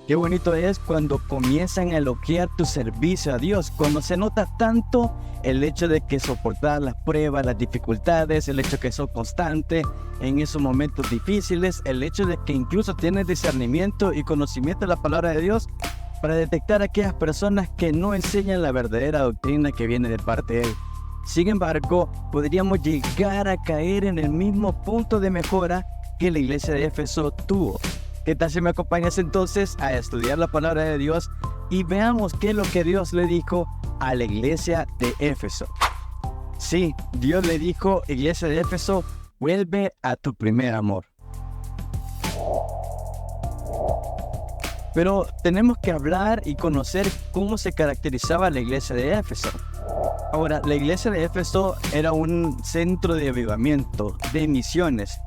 Qué bonito es cuando comienzan a elogiar tu servicio a Dios, cuando se nota tanto el hecho de que soportar las pruebas, las dificultades, el hecho de que sos constante en esos momentos difíciles, el hecho de que incluso tienes discernimiento y conocimiento de la palabra de Dios para detectar a aquellas personas que no enseñan la verdadera doctrina que viene de parte de Él. Sin embargo, podríamos llegar a caer en el mismo punto de mejora que la iglesia de Éfeso tuvo. ¿Qué tal si me acompañas entonces a estudiar la palabra de Dios y veamos qué es lo que Dios le dijo a la iglesia de Éfeso? Sí, Dios le dijo, iglesia de Éfeso, vuelve a tu primer amor. Pero tenemos que hablar y conocer cómo se caracterizaba la iglesia de Éfeso. Ahora, la iglesia de Éfeso era un centro de avivamiento, de misiones.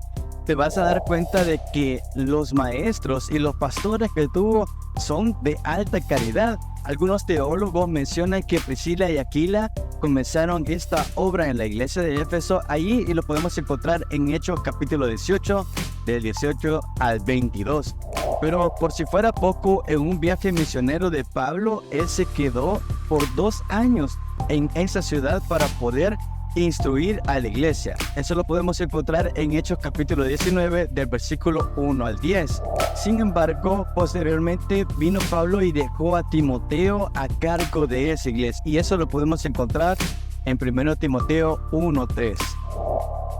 Te vas a dar cuenta de que los maestros y los pastores que tuvo son de alta calidad. Algunos teólogos mencionan que Priscila y Aquila comenzaron esta obra en la iglesia de Éfeso allí, y lo podemos encontrar en Hechos capítulo 18, del 18 al 22. Pero por si fuera poco, en un viaje misionero de Pablo, él se quedó por 2 años en esa ciudad para poder instruir a la iglesia. Eso lo podemos encontrar en Hechos capítulo 19 del versículo 1 al 10. Sin embargo, posteriormente vino Pablo y dejó a Timoteo a cargo de esa iglesia, y eso lo podemos encontrar en 1 Timoteo 1:3.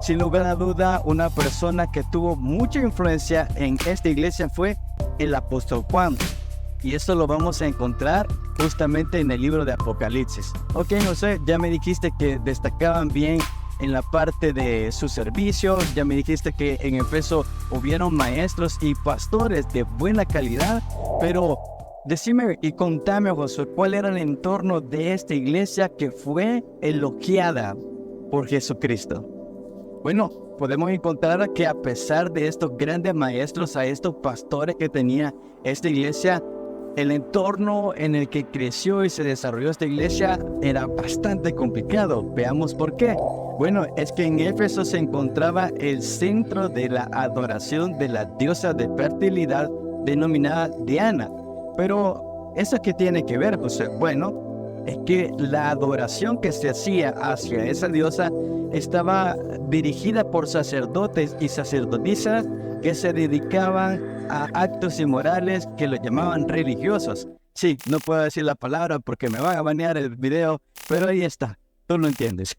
Sin lugar a duda, una persona que tuvo mucha influencia en esta iglesia fue el apóstol Juan. Y esto lo vamos a encontrar justamente en el libro de Apocalipsis. Ok, José, ya me dijiste que destacaban bien en la parte de su servicio. Ya me dijiste que en Éfeso hubieron maestros y pastores de buena calidad. Pero decime y contame, José, ¿cuál era el entorno de esta iglesia que fue elogiada por Jesucristo? Bueno, podemos encontrar que a pesar de estos grandes maestros, a estos pastores que tenía esta iglesia, el entorno en el que creció y se desarrolló esta iglesia era bastante complicado. Veamos por qué. Bueno, es que en Éfeso se encontraba el centro de la adoración de la diosa de fertilidad denominada Diana. Pero, ¿eso qué tiene que ver, José? Bueno, es que la adoración que se hacía hacia esa diosa estaba dirigida por sacerdotes y sacerdotisas que se dedicaban a actos inmorales que los llamaban religiosos. Sí, no puedo decir la palabra porque me van a banear el video, pero ahí está, tú lo entiendes.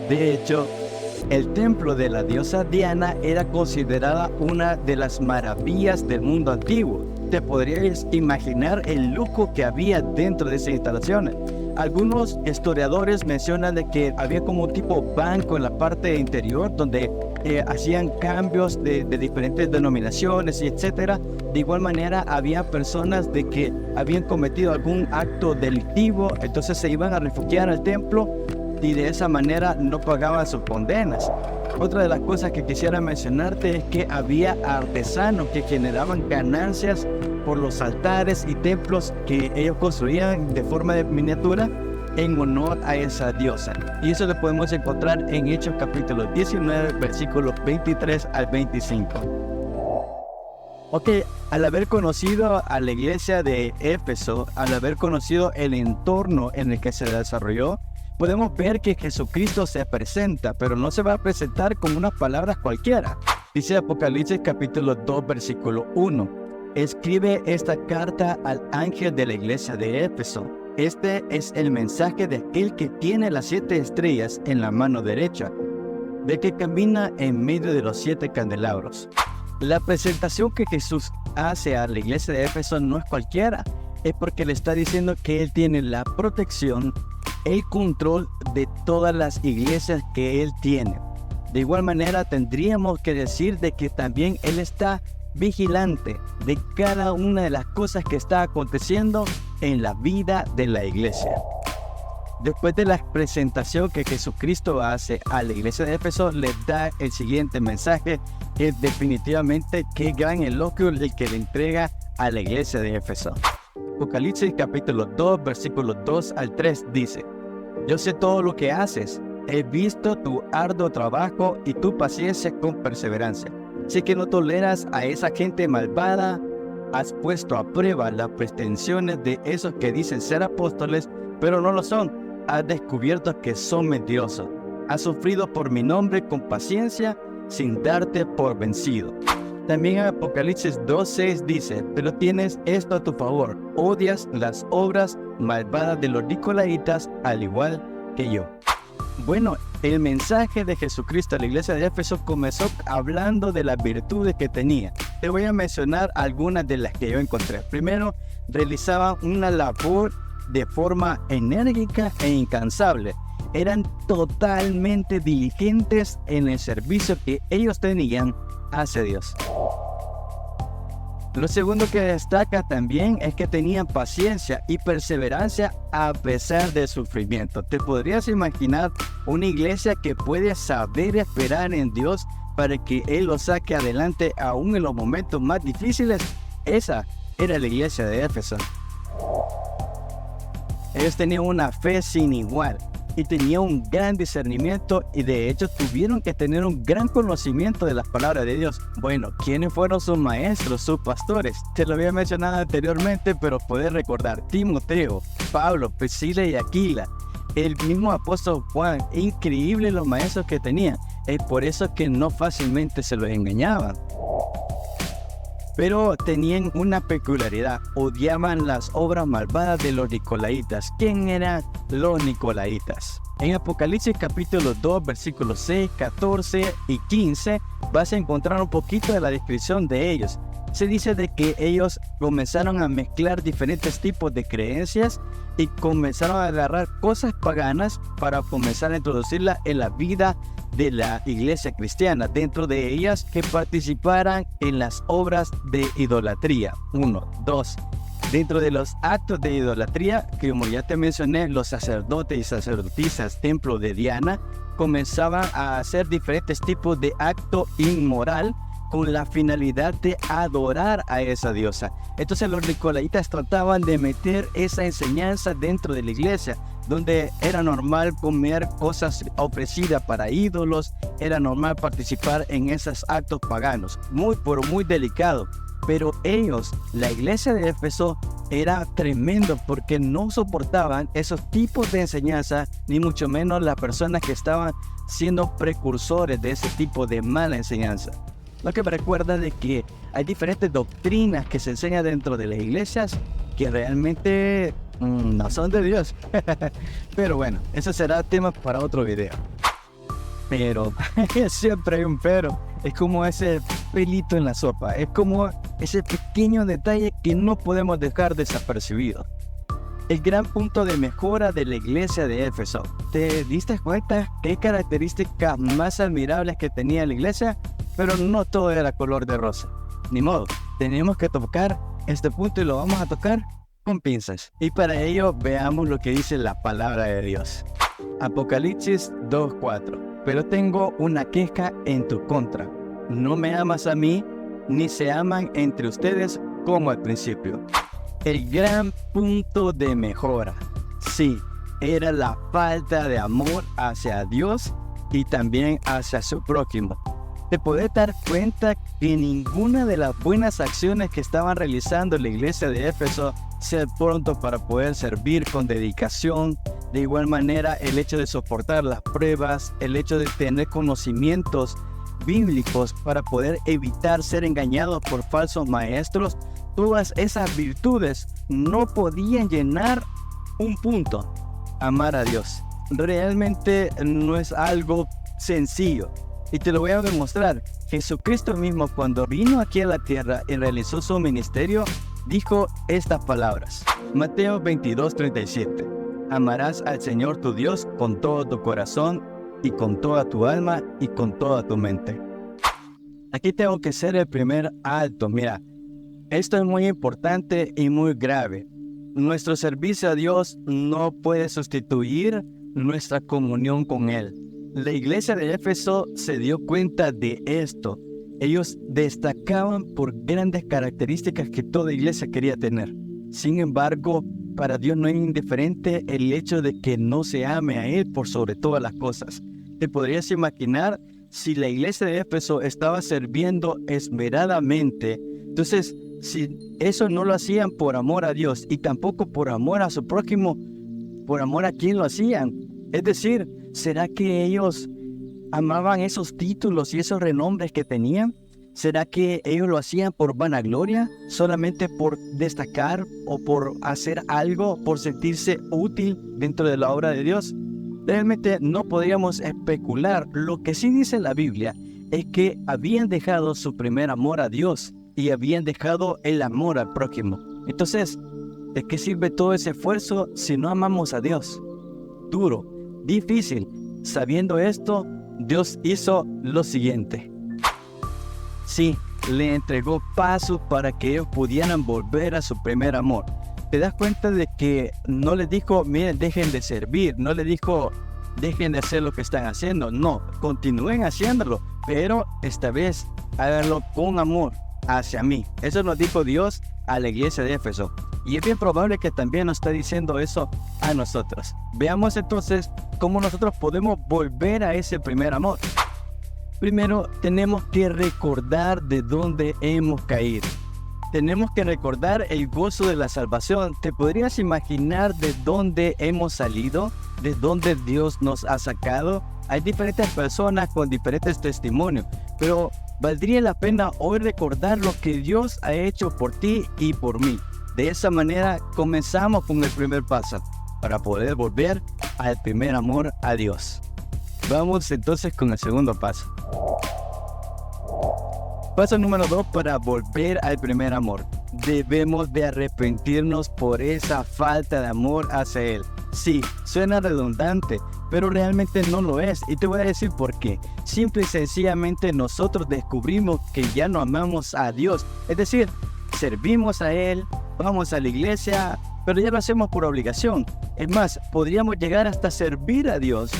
De hecho, el templo de la diosa Diana era considerada una de las maravillas del mundo antiguo. Te podrías imaginar el lujo que había dentro de esas instalaciones. Algunos historiadores mencionan de que había como un tipo banco en la parte interior donde hacían cambios de diferentes denominaciones y etcétera. De igual manera había personas de que habían cometido algún acto delictivo, entonces se iban a refugiar al templo y de esa manera no pagaban sus condenas. Otra de las cosas que quisiera mencionarte es que había artesanos que generaban ganancias por los altares y templos que ellos construían de forma de miniatura en honor a esa diosa. Y eso lo podemos encontrar en Hechos capítulo 19, versículos 23 al 25. Ok, al haber conocido a la iglesia de Éfeso, al haber conocido el entorno en el que se desarrolló, podemos ver que Jesucristo se presenta, pero no se va a presentar con unas palabras cualquiera. Dice Apocalipsis capítulo 2, versículo 1. Escribe esta carta al ángel de la iglesia de Éfeso. Este es el mensaje de aquel que tiene las 7 estrellas en la mano derecha, de que camina en medio de los 7 candelabros. La presentación que Jesús hace a la iglesia de Éfeso no es cualquiera, es porque le está diciendo que Él tiene la protección, el control de todas las iglesias que Él tiene. De igual manera tendríamos que decir de que también Él está vigilante de cada una de las cosas que está aconteciendo en la vida de la iglesia. Después de la presentación que Jesucristo hace a la iglesia de Éfeso, les da el siguiente mensaje, que definitivamente qué gran elogio el que le entrega a la iglesia de Éfeso. Apocalipsis capítulo 2, versículos 2 al 3 dice: Yo sé todo lo que haces, he visto tu arduo trabajo y tu paciencia con perseverancia. Sé que no toleras a esa gente malvada, has puesto a prueba las pretensiones de esos que dicen ser apóstoles, pero no lo son. Has descubierto que son mentirosos. Has sufrido por mi nombre con paciencia, sin darte por vencido. También en Apocalipsis 2:6 dice, pero tienes esto a tu favor, odias las obras malvadas de los nicolaitas, al igual que yo. Bueno, el mensaje de Jesucristo a la iglesia de Éfeso comenzó hablando de las virtudes que tenía. Te voy a mencionar algunas de las que yo encontré. Primero, realizaban una labor de forma enérgica e incansable. Eran totalmente diligentes en el servicio que ellos tenían hacia Dios. Lo segundo que destaca también es que tenían paciencia y perseverancia a pesar del sufrimiento. ¿Te podrías imaginar una iglesia que puede saber esperar en Dios para que Él lo saque adelante aún en los momentos más difíciles? Esa era la iglesia de Éfeso. Ellos tenían una fe sin igual y tenían un gran discernimiento, y de hecho tuvieron que tener un gran conocimiento de las palabras de Dios. Bueno, ¿quiénes fueron sus maestros, sus pastores? Te lo había mencionado anteriormente, pero puedes recordar: Timoteo, Pablo, Priscila y Aquila, el mismo apóstol Juan. Increíble los maestros que tenían. Es por eso que no fácilmente se los engañaban. Pero tenían una peculiaridad: odiaban las obras malvadas de los nicolaitas. ¿Quién eran los nicolaitas? En Apocalipsis capítulo 2, versículos 6, 14 y 15 vas a encontrar un poquito de la descripción de ellos. Se dice de que ellos comenzaron a mezclar diferentes tipos de creencias y comenzaron a agarrar cosas paganas para comenzar a introducirlas en la vida de la iglesia cristiana. Dentro de ellas, que participaran en las obras de idolatría. 1, 2. Dentro de los actos de idolatría, que como ya te mencioné, los sacerdotes y sacerdotisas templo de Diana comenzaban a hacer diferentes tipos de acto inmoral con la finalidad de adorar a esa diosa. Entonces los nicolaitas trataban de meter esa enseñanza dentro de la iglesia, donde era normal comer cosas ofrecidas para ídolos, era normal participar en esos actos paganos. Muy delicado. Pero ellos, la iglesia de Éfeso, era tremendo porque no soportaban esos tipos de enseñanza, ni mucho menos las personas que estaban siendo precursores de ese tipo de mala enseñanza. Lo que me recuerda de que hay diferentes doctrinas que se enseñan dentro de las iglesias que realmente no son de Dios. Pero bueno, eso será tema para otro video. Pero siempre hay un pero. Es como ese pelito en la sopa. Es como ese pequeño detalle que no podemos dejar desapercibido. El gran punto de mejora de la iglesia de Éfeso. ¿Te diste cuenta qué características más admirables que tenía la iglesia? Pero no todo era color de rosa. Ni modo, tenemos que tocar este punto y lo vamos a tocar con pinzas. Y para ello veamos lo que dice la palabra de Dios. Apocalipsis 2:4. Pero tengo una queja en tu contra. No me amas a mí, ni se aman entre ustedes como al principio. El gran punto de mejora, sí, era la falta de amor hacia Dios y también hacia su prójimo. Te puedes dar cuenta que ninguna de las buenas acciones que estaban realizando la iglesia de Éfeso, ser pronto para poder servir con dedicación, de igual manera el hecho de soportar las pruebas, el hecho de tener conocimientos bíblicos para poder evitar ser engañados por falsos maestros, todas esas virtudes no podían llenar un punto: amar a Dios. Realmente no es algo sencillo. Y te lo voy a demostrar. Jesucristo mismo, cuando vino aquí a la tierra y realizó su ministerio, dijo estas palabras. Mateo 22:37. Amarás al Señor tu Dios con todo tu corazón y con toda tu alma y con toda tu mente. Aquí tengo que hacer el primer alto. Mira, esto es muy importante y muy grave. Nuestro servicio a Dios no puede sustituir nuestra comunión con Él. La iglesia de Éfeso se dio cuenta de esto. Ellos destacaban por grandes características que toda iglesia quería tener. Sin embargo, para Dios no es indiferente el hecho de que no se ame a Él por sobre todas las cosas. ¿Te podrías imaginar si la iglesia de Éfeso estaba sirviendo esmeradamente? Entonces si eso no lo hacían por amor a Dios y tampoco por amor a su prójimo, ¿por amor a quién lo hacían? Es decir, ¿será que ellos amaban esos títulos y esos renombres que tenían? ¿Será que ellos lo hacían por vanagloria, solamente por destacar o por hacer algo, por sentirse útil dentro de la obra de Dios? Realmente no podríamos especular. Lo que sí dice la Biblia es que habían dejado su primer amor a Dios y habían dejado el amor al prójimo. Entonces, ¿de qué sirve todo ese esfuerzo si no amamos a Dios? Duro, difícil. Sabiendo esto, Dios hizo lo siguiente. Sí, le entregó pasos para que ellos pudieran volver a su primer amor. ¿Te das cuenta de que no les dijo, miren, dejen de servir? No les dijo, dejen de hacer lo que están haciendo. No, continúen haciéndolo, pero esta vez háganlo con amor hacia mí. Eso nos dijo Dios a la iglesia de Éfeso. Y es bien probable que también nos está diciendo eso a nosotros. Veamos entonces cómo nosotros podemos volver a ese primer amor. Primero, tenemos que recordar de dónde hemos caído. Tenemos que recordar el gozo de la salvación. ¿Te podrías imaginar de dónde hemos salido? ¿De dónde Dios nos ha sacado? Hay diferentes personas con diferentes testimonios, pero valdría la pena hoy recordar lo que Dios ha hecho por ti y por mí. De esa manera comenzamos con el primer paso para poder volver al primer amor a Dios. Vamos entonces con el segundo paso. Paso número 2 para volver al primer amor. Debemos de arrepentirnos por esa falta de amor hacia Él. Sí, suena redundante, pero realmente no lo es. Y te voy a decir por qué. Simple y sencillamente nosotros descubrimos que ya no amamos a Dios. Es decir, servimos a Él, vamos a la iglesia, pero ya lo hacemos por obligación. Es más, podríamos llegar hasta servir a Dios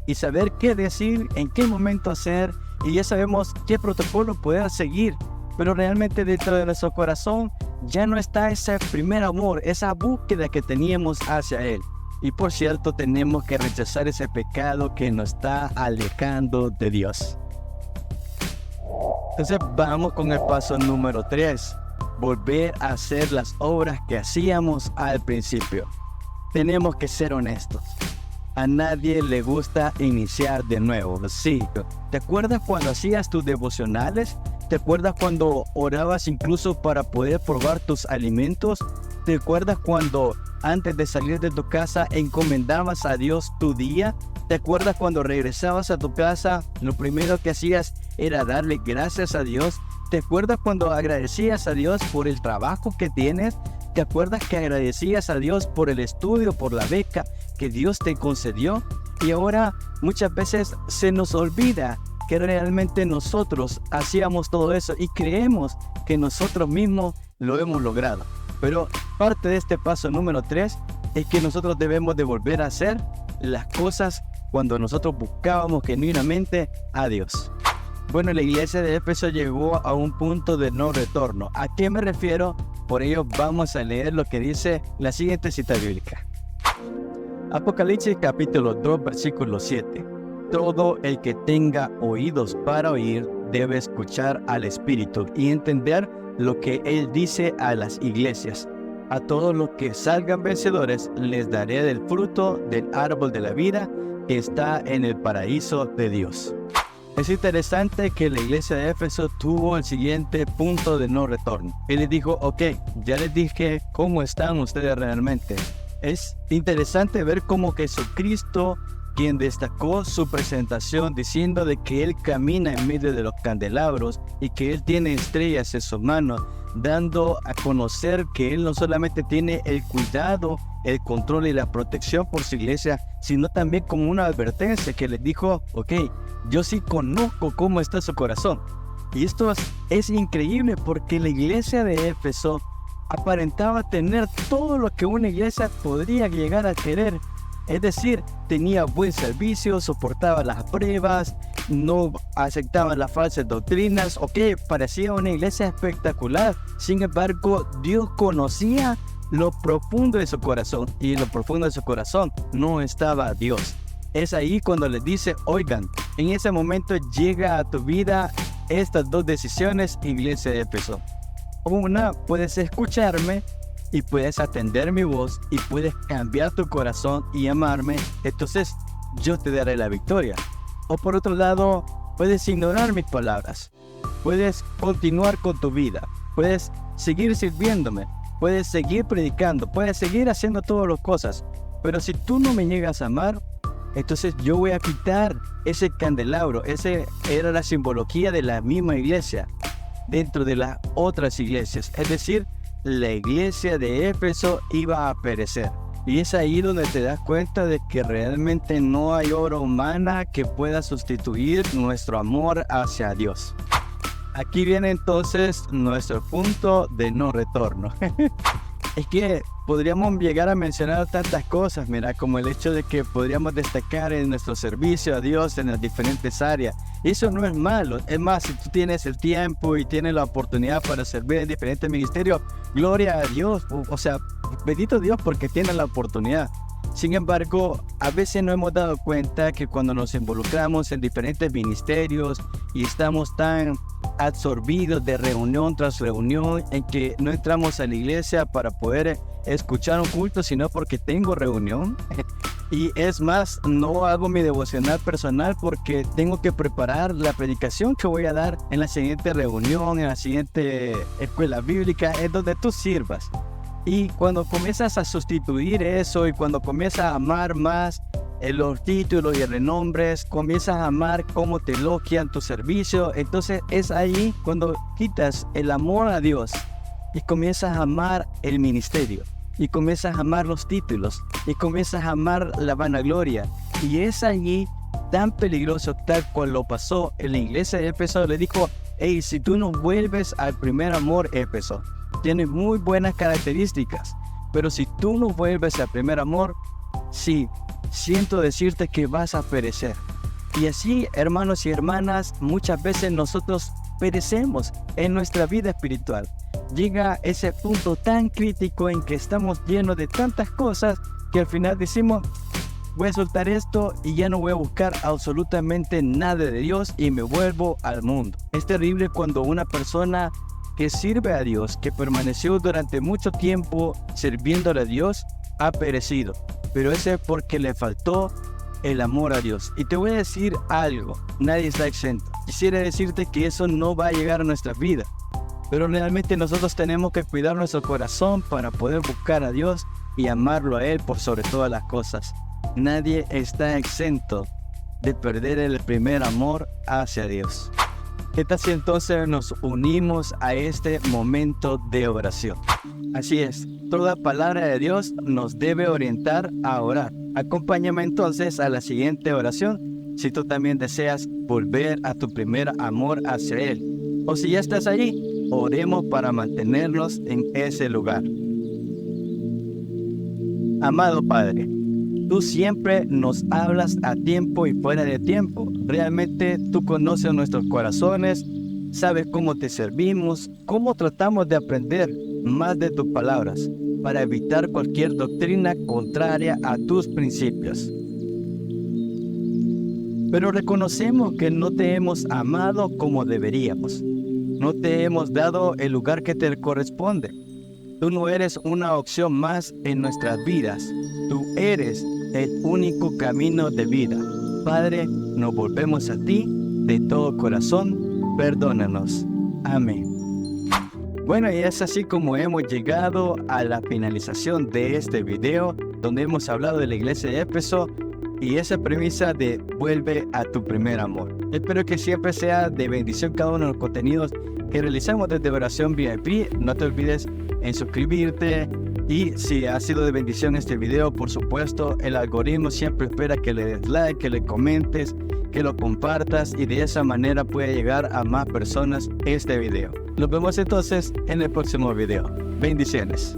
y saber qué decir, en qué momento hacer, y ya sabemos qué protocolo poder seguir, pero realmente dentro de nuestro corazón ya no está ese primer amor, esa búsqueda que teníamos hacia Él. Y por cierto, tenemos que rechazar ese pecado que nos está alejando de Dios. Entonces vamos con el paso número 3, volver a hacer las obras que hacíamos al principio. Tenemos que ser honestos. A nadie le gusta iniciar de nuevo, sí. ¿Te acuerdas cuando hacías tus devocionales? ¿Te acuerdas cuando orabas incluso para poder probar tus alimentos? ¿Te acuerdas cuando antes de salir de tu casa encomendabas a Dios tu día? ¿Te acuerdas cuando regresabas a tu casa, lo primero que hacías era darle gracias a Dios? ¿Te acuerdas cuando agradecías a Dios por el trabajo que tienes? ¿Te acuerdas que agradecías a Dios por el estudio, por la beca que Dios te concedió? Y ahora muchas veces se nos olvida que realmente nosotros hacíamos todo eso y creemos que nosotros mismos lo hemos logrado. Pero parte de este paso número 3 es que nosotros debemos de volver a hacer las cosas cuando nosotros buscábamos genuinamente a Dios. Bueno, la iglesia de Éfeso llegó a un punto de no retorno. ¿A qué me refiero? Por ello vamos a leer lo que dice la siguiente cita bíblica. Apocalipsis capítulo 2 versículo 7. Todo el que tenga oídos para oír debe escuchar al Espíritu y entender lo que Él dice a las iglesias. A todos los que salgan vencedores les daré del fruto del árbol de la vida que está en el paraíso de Dios. Es interesante que la iglesia de Éfeso tuvo el siguiente punto de no retorno. Él les dijo, ok, ya les dije cómo están ustedes realmente. Es interesante ver cómo Jesucristo, quien destacó su presentación diciendo de que Él camina en medio de los candelabros y que Él tiene estrellas en sus manos, dando a conocer que Él no solamente tiene el cuidado, el control y la protección por su iglesia, sino también como una advertencia que les dijo, ok, yo sí conozco cómo está su corazón. Y esto es increíble porque la iglesia de Éfeso aparentaba tener todo lo que una iglesia podría llegar a querer. Es decir, tenía buen servicio, soportaba las pruebas, no aceptaba las falsas doctrinas. Ok, parecía una iglesia espectacular. Sin embargo, Dios conocía lo profundo de su corazón, y en lo profundo de su corazón no estaba Dios. Es ahí cuando les dice, oigan, en ese momento llega a tu vida estas dos decisiones, iglesia de Éfeso. Una, puedes escucharme y puedes atender mi voz y puedes cambiar tu corazón y amarme, entonces yo te daré la victoria. O por otro lado, puedes ignorar mis palabras, puedes continuar con tu vida, puedes seguir sirviéndome, puedes seguir predicando, puedes seguir haciendo todas las cosas, pero si tú no me llegas a amar, entonces yo voy a quitar ese candelabro. Ese era la simbología de la misma iglesia dentro de las otras iglesias, es decir, la iglesia de Éfeso iba a perecer. Y es ahí donde te das cuenta de que realmente no hay obra humana que pueda sustituir nuestro amor hacia Dios. Aquí viene entonces nuestro punto de no retorno. Es que podríamos llegar a mencionar tantas cosas, mira, como el hecho de que podríamos destacar en nuestro servicio a Dios en las diferentes áreas. Eso no es malo, es más, si tú tienes el tiempo y tienes la oportunidad para servir en diferentes ministerios, gloria a Dios, o sea, bendito Dios porque tienes la oportunidad. Sin embargo, a veces no hemos dado cuenta que cuando nos involucramos en diferentes ministerios y estamos tan absorbidos de reunión tras reunión en que no entramos a la iglesia para poder escuchar un culto, sino porque tengo reunión. Y es más, no hago mi devocional personal porque tengo que preparar la predicación que voy a dar en la siguiente reunión, en la siguiente escuela bíblica, en donde tú sirvas. Y cuando comienzas a sustituir eso y cuando comienzas a amar más los títulos y renombres, comienzas a amar cómo te elogian tu servicio, entonces es ahí cuando quitas el amor a Dios y comienzas a amar el ministerio y comienzas a amar los títulos y comienzas a amar la vanagloria. Y es allí tan peligroso, tal cual lo pasó en la iglesia de Éfeso. Le dijo: hey, si tú no vuelves al primer amor, Éfeso, tienes muy buenas características, pero si tú no vuelves al primer amor, sí, siento decirte que vas a perecer. Y así, hermanos y hermanas, muchas veces nosotros perecemos en nuestra vida espiritual. Llega ese punto tan crítico en que estamos llenos de tantas cosas que al final decimos: voy a soltar esto y ya no voy a buscar absolutamente nada de Dios y me vuelvo al mundo. Es terrible cuando una persona que sirve a Dios, que permaneció durante mucho tiempo sirviéndole a Dios, ha perecido. Pero ese es porque le faltó el amor a Dios. Y te voy a decir algo, nadie está exento. Quisiera decirte que eso no va a llegar a nuestra vida, pero realmente nosotros tenemos que cuidar nuestro corazón para poder buscar a Dios y amarlo a Él por sobre todas las cosas. Nadie está exento de perder el primer amor hacia Dios. ¿Qué tal si entonces nos unimos a este momento de oración? Así es, toda palabra de Dios nos debe orientar a orar. Acompáñame entonces a la siguiente oración si tú también deseas volver a tu primer amor hacia Él. O si ya estás allí, oremos para mantenernos en ese lugar. Amado Padre, tú siempre nos hablas a tiempo y fuera de tiempo. Realmente tú conoces nuestros corazones, sabes cómo te servimos, cómo tratamos de aprender más de tus palabras para evitar cualquier doctrina contraria a tus principios. Pero reconocemos que no te hemos amado como deberíamos. No te hemos dado el lugar que te corresponde. Tú no eres una opción más en nuestras vidas. Tú eres el único camino de vida. Padre, nos volvemos a ti de todo corazón. Perdónanos. Amén. Bueno, y es así como hemos llegado a la finalización de este video, donde hemos hablado de la iglesia de Éfeso y esa premisa de vuelve a tu primer amor. Espero que siempre sea de bendición cada uno de los contenidos que realizamos desde Oración VIP. No te olvides en suscribirte. Y si ha sido de bendición este video, por supuesto, el algoritmo siempre espera que le des like, que le comentes, que lo compartas y de esa manera puede llegar a más personas este video. Nos vemos entonces en el próximo video. Bendiciones.